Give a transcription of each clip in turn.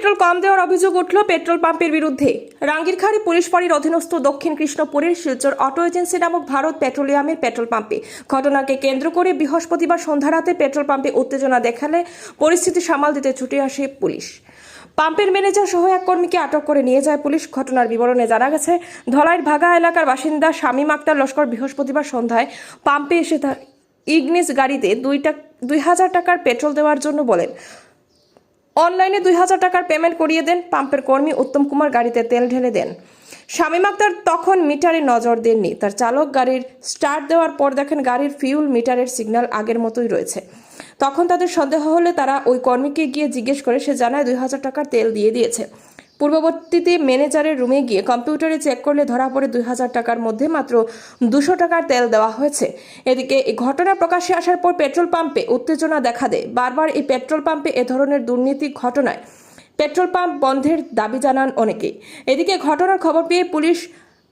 Petrol কম দেওয়ার অভিযোগ উঠল পেট্রোল পাম্পের বিরুদ্ধে। রাঙ্গিরখাড়ি পুলিশ ফাঁড়ির অধীনস্থ দক্ষিণ কৃষ্ণপুরের শিলচর অটো এজেন্সি নামক ভারত পেট্রোলিয়ামের পেট্রোল পাম্পে ঘটনাকে কেন্দ্র করে বৃহস্পতিবার সন্ধ্যা রাতে পেট্রোল পাম্পে উত্তেজনা দেখালে পরিস্থিতি সামাল দিতে ছুটে আসে পুলিশ। পাম্পের ম্যানেজার সহ এক কর্মীকে আটক করে নিয়ে যায় পুলিশ। ঘটনার বিবরণে জানা গেছে, ধলাইর ভাগা এলাকার বাসিন্দা শামীম আক্তার লস্কর বৃহস্পতিবার সন্ধ্যায় পাম্পে এসে তার ইগনিস গাড়িতে 2,000 টাকার পেট্রোল দেওয়ার জন্য বলেন। অনলাইনে 2,000 টাকার পেমেন্ট করিয়ে দেন। পাম্পের কর্মী উত্তম কুমার গাড়িতে তেল ঢেলে দেন। শামীম আক্তার তখন মিটারে নজর দেননি। তার চালক গাড়ির স্টার্ট দেওয়ার পর দেখেন গাড়ির ফিউল মিটারের সিগন্যাল আগের মতোই রয়েছে। তখন তাদের সন্দেহ হলে তারা ওই কর্মীকে গিয়ে জিজ্ঞেস করে সে জানায় 2,000 টাকার তেল দিয়ে দিয়েছে। পূর্ববর্তীতে ম্যানেজারের রুমে গিয়ে কম্পিউটারে চেক করলে ধরা পড়ে 2,000 টাকার মধ্যে মাত্র 200 টাকার তেল দেওয়া হয়েছে। এদিকে এই ঘটনা প্রকাশ্যে আসার পর পেট্রোল পাম্পে উত্তেজনা দেখা দেয়। বারবার এই পেট্রোল পাম্পে এ ধরনের দুর্নীতি ঘটনায় পেট্রোল পাম্প বন্ধের দাবি জানান অনেকেই। এদিকে ঘটনার খবর পেয়ে পুলিশ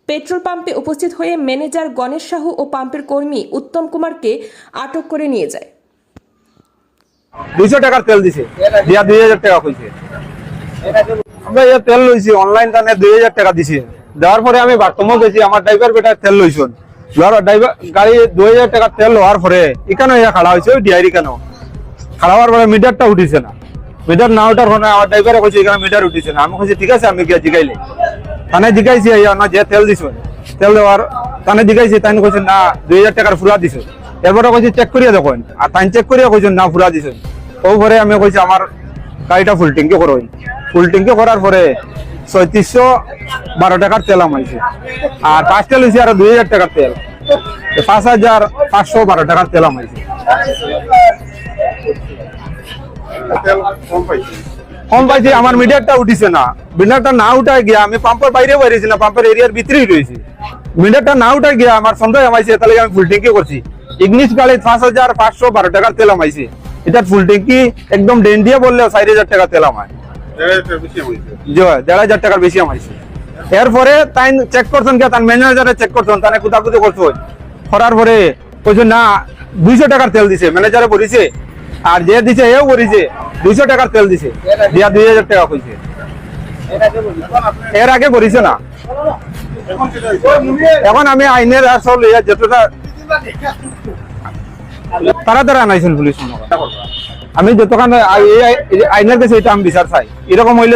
পেট্রোল পাম্পে উপস্থিত হয়ে ম্যানেজার গণেশ সাহু ও পাম্পের কর্মী উত্তম কুমারকে আটক করে নিয়ে যায়। 200 টাকার তেল দিছে, দিয়া 2,000 টাকা কইছে। আমরা এই তেল লইছি অনলাইন টানে 2,000 টাকা দিছি। দেওয়ার পরে আমি বাথরুমে গেছি, আমার ড্রাইভার বেটা তেল লইছন। ড্রাইভার গাড়ি 2,000 টাকা তেল লওয়ার পরে এখানে খাড়া হয়েছে, ওই ডিআইরি কেন খাড়া হওয়ার পরে মিটারটা উঠিছে না। মিটার না ওঠার পরে আমার ড্রাইভারে কইছে এখানে মিটার উঠিছে না। আমি কইছি ঠিক আছে, আমি গিয়ে জিগাইলে তানে জিগাইছি না যে তেল দিছ তেল দেওয়ার তানে জিগাইছি, তাই কইছে না 2,000 টাকার ফুরা দিছে। এরপরে কইছে চেক করিয়া দেখেন, আর তাই চেক করিয়া কইছেন না ফুরা দিছে। ও পরে আমি কইছি আমার গাড়িটা ফুল ট্যাঙ্কি করো। ফুল ট্যাঙ্কি করার পরে 3,612 টাকার তেল আমাইছে, আর 5 তেল হয়েছে আর 2,000 টাকার তেল, 5,512 টাকার তেল আমাইছে। কম পাইছি, আমার মিটারটা উঠিছে না। মিটারটা না উঠায় গিয়া আমি পাম্পের বাইরে বেরিয়েছি না, পাম্পের এরিয়ার ভিতরেই রয়েছি। মিটারটা না উঠায় গিয়া আমার সন্দেহ আমাইছে, তাহলে আমি ফুল ট্যাঙ্কি করছি। ইগনিস গাড়ি 5,512 টাকার তেল আমাইছে। এটার ফুল ট্যাঙ্কি একদম ডেন দিয়ে বললে 4,000 টাকা তেল আমায়, 1,500 টাকার বেশি আমাইছে। এরপরে তাই চেক করছেন কে, তার ম্যানেজারে চেক করছেন, তাই কুতাকুতি করছেন। করার পরে কইছে না 200 টাকার তেল দিছে, ম্যানেজারে বলিছে, আর যে দিছে এও বলিছে 200 টাকার তেল দিছে, দিয়া 2,000 টাকা কইছে। এর আগে বলিছে না। এখন আমি আইনের আসল যতটা তারা আনাইছেন পুলিশ। আমি যতক্ষণ আইনের কাছে এটা আমি বিচার চাই, এরকম হইলে